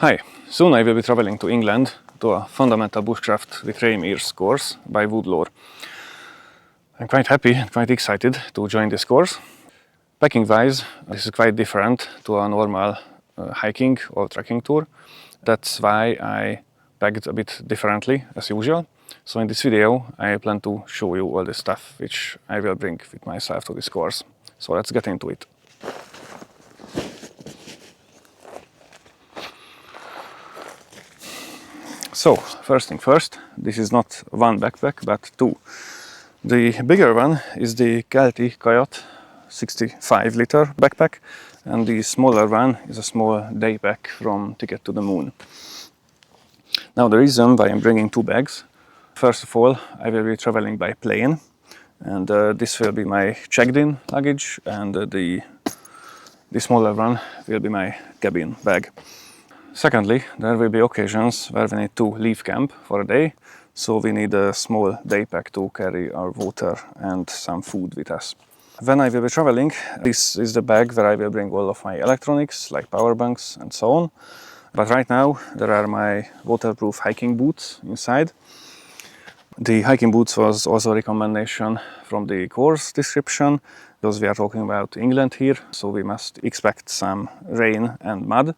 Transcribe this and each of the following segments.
Hi, soon I will be traveling to England to a Fundamental Bushcraft with Ray Mears course by Woodlore. I'm quite happy and quite excited to join this course. Packing wise, this is quite different to a normal hiking or trekking tour. That's why I packed a bit differently as usual. So in this video I plan to show you all the stuff which I will bring with myself to this course. So let's get into it. So, first thing first, this is not one backpack, but two. The bigger one is the Kelty Coyote 65-liter backpack, and the smaller one is a small day pack from Ticket to the Moon. Now, the reason why I'm bringing two bags, first of all, I will be traveling by plane, and this will be my checked-in luggage, and the smaller one will be my cabin bag. Secondly, there will be occasions where we need to leave camp for a day, so we need a small day pack to carry our water and some food with us. When I will be traveling, this is the bag where I will bring all of my electronics, like power banks and so on. But right now, there are my waterproof hiking boots inside. The hiking boots was also a recommendation from the course description, because we are talking about England here, so we must expect some rain and mud.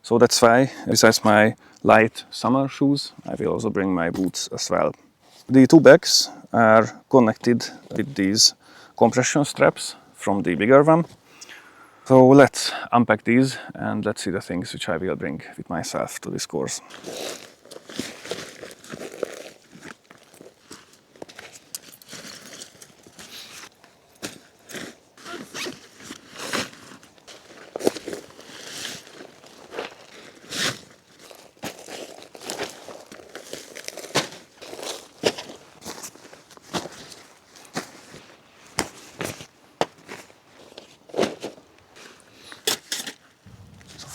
So that's why, besides my light summer shoes, I will also bring my boots as well. The two bags are connected with these compression straps from the bigger one. So let's unpack these and let's see the things which I will bring with myself to this course.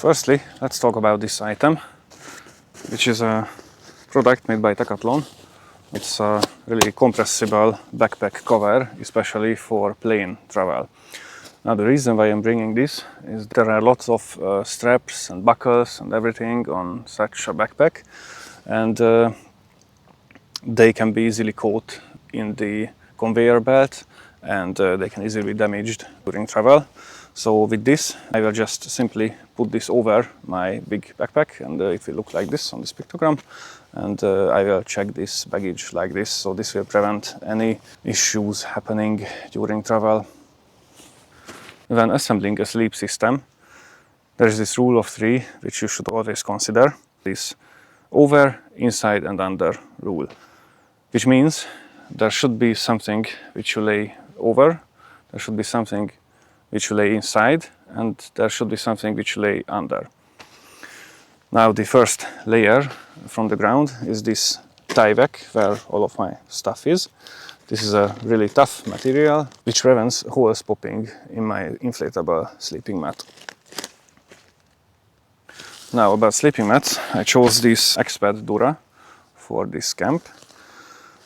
Firstly, let's talk about this item, which is a product made by Decathlon. It's a really compressible backpack cover, especially for plane travel. Now, the reason why I'm bringing this is there are lots of straps and buckles and everything on such a backpack, and they can be easily caught in the conveyor belt, and they can easily be damaged during travel. So with this, I will just simply put this over my big backpack, and it will look like this on this pictogram. And I will check this baggage like this, so this will prevent any issues happening during travel. When assembling a sleep system, there is this rule of three, which you should always consider. This over, inside and under rule. Which means there should be something which you lay over, there should be something which you lay inside, and there should be something which you lay under. Now, the first layer from the ground is this tie-back where all of my stuff is. This is a really tough material which prevents holes popping in my inflatable sleeping mat. Now, about sleeping mats, I chose this Expert Dura for this camp.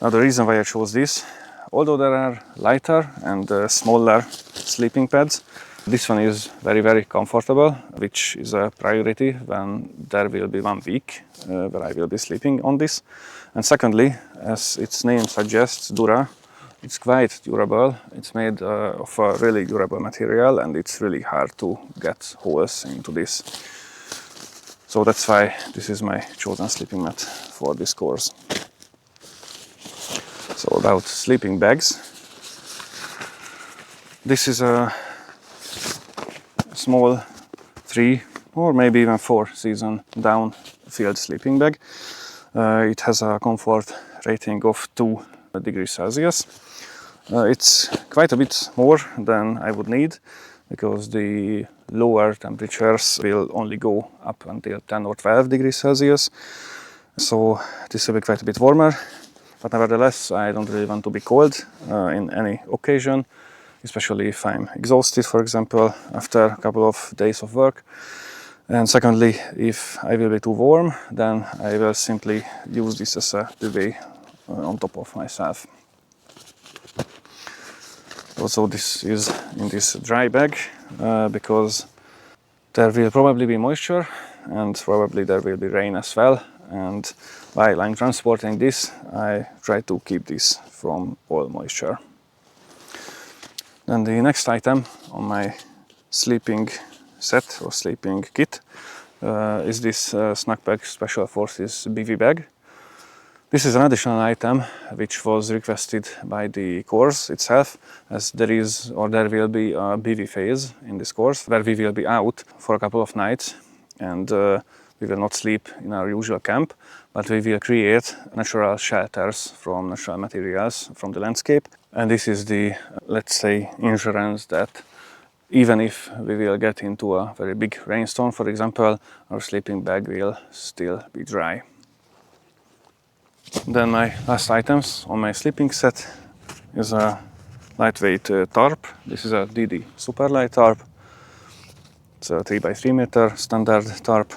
Now, the reason why I chose this, although there are lighter and smaller sleeping pads, this one is very comfortable, which is a priority when there will be 1 week where I will be sleeping on this. And secondly, as its name suggests, Dura, it's quite durable. It's made of a really durable material, and it's really hard to get holes into this. So that's why this is my chosen sleeping mat for this course. So about sleeping bags, this is a small 3 or maybe even 4 season down field sleeping bag. It has a comfort rating of 2 degrees Celsius. It's quite a bit more than I would need, because the lower temperatures will only go up until 10 or 12 degrees Celsius. So this will be quite a bit warmer. But nevertheless, I don't really want to be cold in any occasion, especially if I'm exhausted, for example, after a couple of days of work. And secondly, if I will be too warm, then I will simply use this as a duvet on top of myself. Also, this is in this dry bag because there will probably be moisture and probably there will be rain as well, and while I'm transporting this, I try to keep this from all moisture. Then the next item on my sleeping set or sleeping kit is this Snackpack Special Forces BV bag. This is an additional item which was requested by the course itself, as there will be a BV phase in this course where we will be out for a couple of nights, and we will not sleep in our usual camp, but we will create natural shelters from natural materials from the landscape. And this is the, let's say, insurance that even if we will get into a very big rainstorm, for example, our sleeping bag will still be dry. Then my last items on my sleeping set is a lightweight tarp. This is a DD Super Light tarp. It's a 3 by 3 meter standard tarp,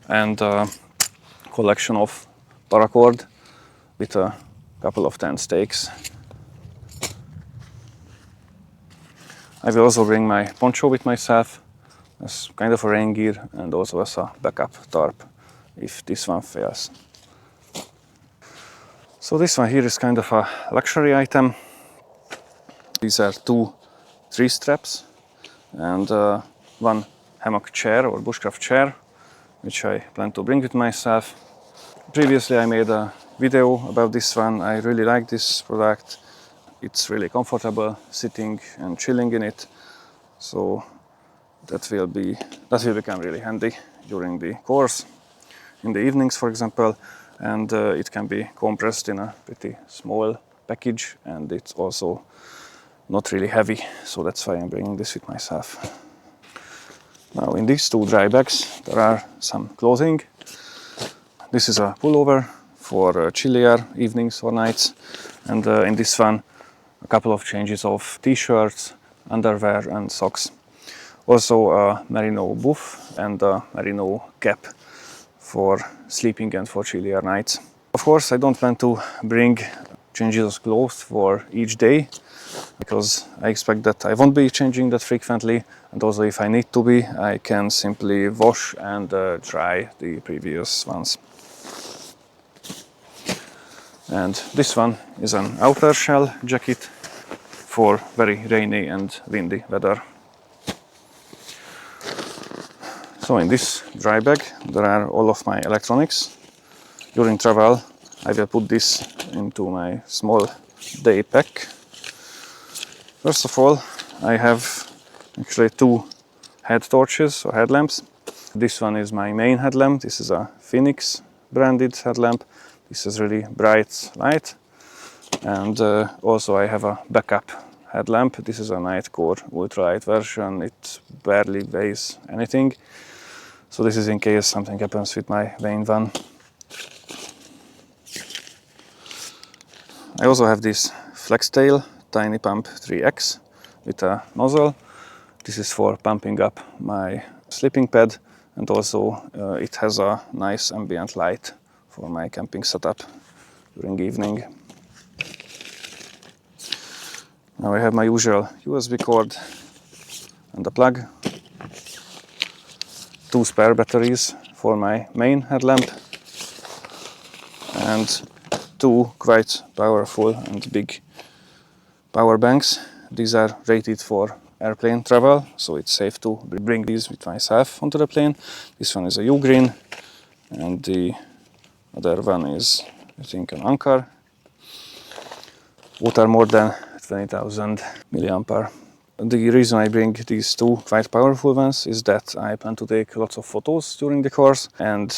and a collection of paracord with a couple of tent stakes. I will also bring my poncho with myself as kind of a rain gear and also as a backup tarp if this one fails. So this one here is kind of a luxury item. These are 2 tree straps and one hammock chair or bushcraft chair, which I plan to bring with myself. Previously I made a video about this one. I really like this product. It's really comfortable sitting and chilling in it, so that will become really handy during the course, in the evenings for example, and it can be compressed in a pretty small package, and it's also not really heavy, so that's why I'm bringing this with myself. Now in these 2 dry bags there are some clothing. This is a pullover for chillier evenings or nights, and in this one a couple of changes of t-shirts, underwear and socks. Also a merino buff and a merino cap for sleeping and for chillier nights. Of course I don't plan to bring changes of clothes for each day, because I expect that I won't be changing that frequently, and also if I need to be, I can simply wash and dry the previous ones. And this one is an outer shell jacket for very rainy and windy weather. So in this dry bag there are all of my electronics. During travel I will put this into my small day pack. First of all, I have actually 2 head torches or headlamps. This one is my main headlamp. This is a Phoenix branded headlamp. This is really bright light, and also I have a backup headlamp. This is a Nightcore ultralight version. It barely weighs anything, so this is in case something happens with my main one. I also have this Flextail Tiny Pump 3X with a nozzle. This is for pumping up my sleeping pad, and also it has a nice ambient light for my camping setup during evening. Now I have my usual USB cord and a plug, 2 spare batteries for my main headlamp, and 2 quite powerful and big power banks. These are rated for airplane travel, so it's safe to bring these with myself onto the plane. This one is a U-green, and the other one is, I think, an Anchor. Water more than 20,000 milliampere. The reason I bring these 2 quite powerful ones is that I plan to take lots of photos during the course, and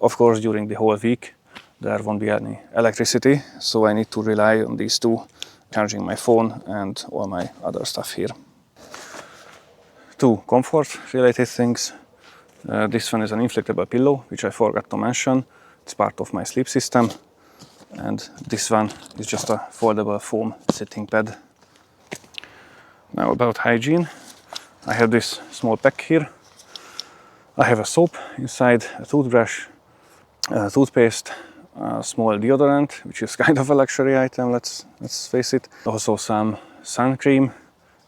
of course during the whole week there won't be any electricity, so I need to rely on these 2, charging my phone and all my other stuff here. 2 comfort related things. This one is an inflatable pillow, which I forgot to mention. It's part of my sleep system. And this one is just a foldable foam sitting pad. Now about hygiene. I have this small pack here. I have a soap inside, a toothbrush, a toothpaste, a small deodorant, which is kind of a luxury item, let's face it. Also some sun cream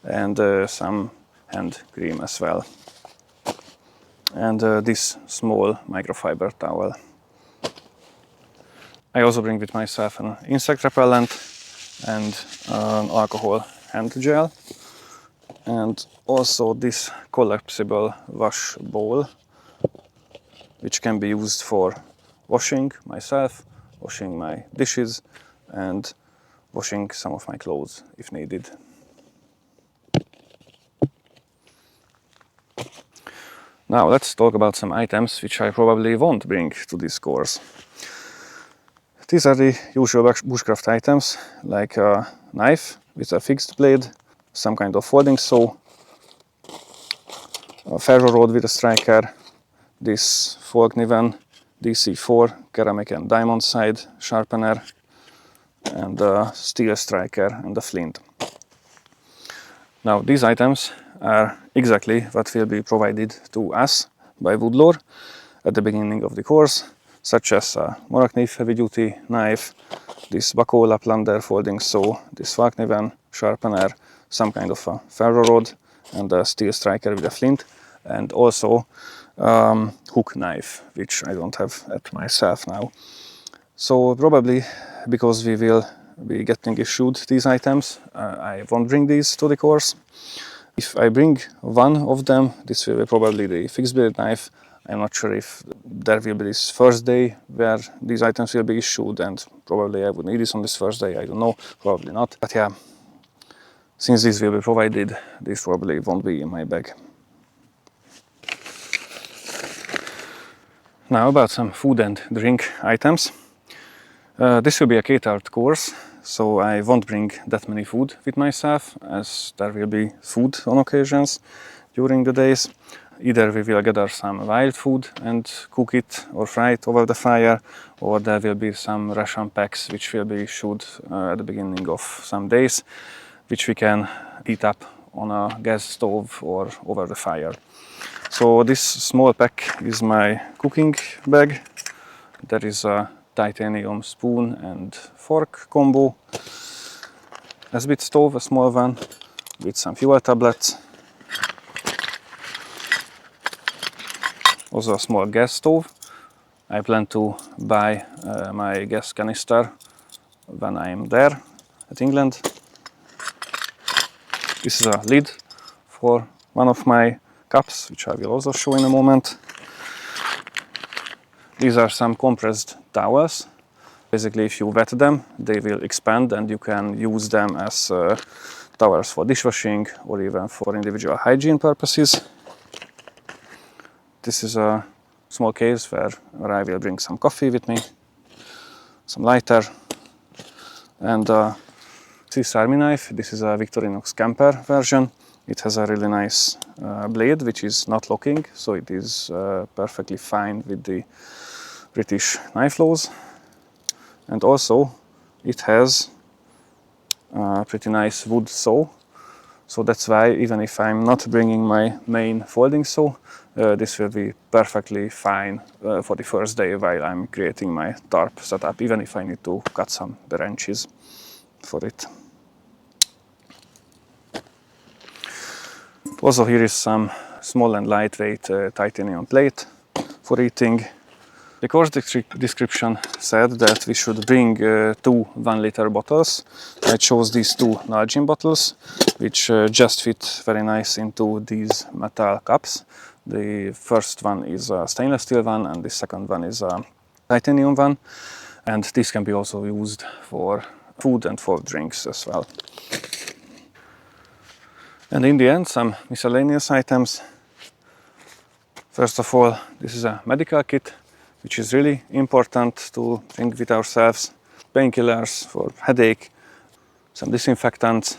and some hand cream as well. and this small microfiber towel. I also bring with myself an insect repellent and an alcohol hand gel, and also this collapsible wash bowl, which can be used for washing myself, washing my dishes, and washing some of my clothes if needed. Now let's talk about some items which I probably won't bring to this course. These are the usual bushcraft items, like a knife with a fixed blade, some kind of folding saw, a ferro rod with a striker, this Volkniven DC4 ceramic and diamond side sharpener, and a steel striker and a flint. Now these items are exactly what will be provided to us by Woodlore at the beginning of the course, such as a Morakniv heavy duty knife, this Bako Laplander folding saw, this Volkniven sharpener, some kind of a ferro rod, and a steel striker with a flint, and also hook knife, which I don't have at myself now. So probably because we will be getting issued these items, I won't bring these to the course. If I bring one of them, this will be probably the fixed blade knife. I'm not sure if there will be this first day where these items will be issued, and probably I would need this on this first day, I don't know, probably not. But yeah, since these will be provided, this probably won't be in my bag. Now about some food and drink items. This will be a catered course, so I won't bring that many food with myself, as there will be food on occasions during the days. Either we will gather some wild food and cook it or fry it over the fire, or there will be some ration packs which will be issued at the beginning of some days, which we can heat up on a gas stove or over the fire. So this small pack is my cooking bag. There is a titanium spoon and fork combo, a spit stove, a small one, with some fuel tablets. Also a small gas stove. I plan to buy my gas canister when I am there at England. This is a lid for one of my cups, which I will also show in a moment. These are some compressed towels. Basically, if you wet them, they will expand and you can use them as towels for dishwashing or even for individual hygiene purposes. This is a small case where I will bring some coffee with me, some lighter, and this army knife. This is a Victorinox Camper version. It has a really nice blade which is not locking, so it is perfectly fine with the British knife laws. And also it has a pretty nice wood saw, so that's why even if I'm not bringing my main folding saw, this will be perfectly fine for the first day while I'm creating my tarp setup, even if I need to cut some branches for it. Also here is some small and lightweight titanium plate for eating. The course description said that we should bring 2 1-liter bottles. I chose these 2 Nalgene bottles, which just fit very nice into these metal cups. The first one is a stainless steel one, and the second one is a titanium one. And this can be also used for food and for drinks as well. And in the end, some miscellaneous items. First of all, this is a medical kit, which is really important to bring with ourselves. Painkillers for headache, some disinfectants,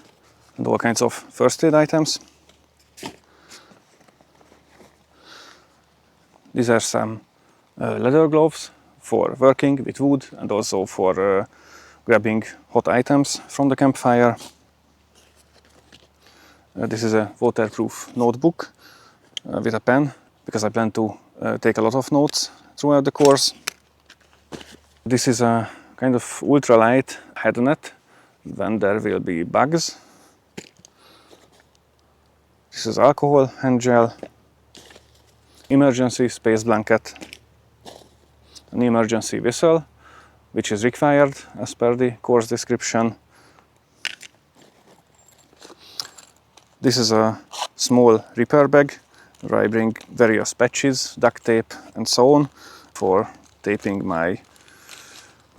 and all kinds of first aid items. These are some leather gloves for working with wood and also for grabbing hot items from the campfire. This is a waterproof notebook with a pen, because I plan to take a lot of notes throughout the course. This is a kind of ultralight head net when there will be bugs. This is alcohol hand gel. emergency space blanket, an emergency whistle, which is required as per the course description. This is a small repair bag where I bring various patches, duct tape and so on for taping my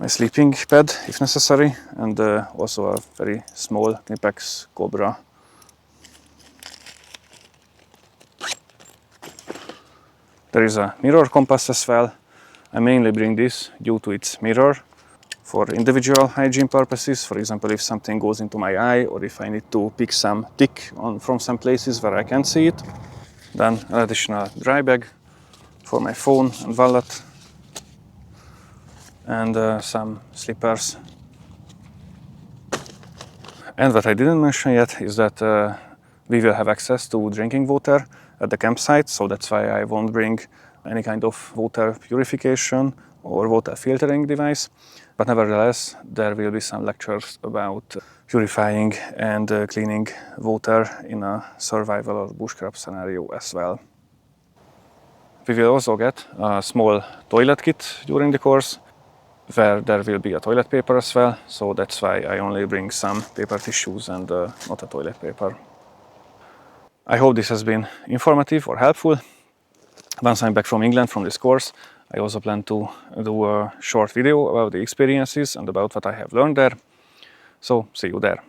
sleeping pad if necessary, and also a very small Knipex Cobra. There is a mirror compass as well. I mainly bring this due to its mirror for individual hygiene purposes. For example, if something goes into my eye or if I need to pick some tick from some places where I can't see it. Then an additional dry bag for my phone and wallet, and some slippers. And what I didn't mention yet is that we will have access to drinking water at the campsite, so that's why I won't bring any kind of water purification or water filtering device. But nevertheless, there will be some lectures about purifying and cleaning water in a survival or bushcraft scenario as well. We will also get a small toilet kit during the course, where there will be a toilet paper as well, so that's why I only bring some paper tissues and not a toilet paper. I hope this has been informative or helpful. Once I'm back from England from this course, I also plan to do a short video about the experiences and about what I have learned there. So see you there.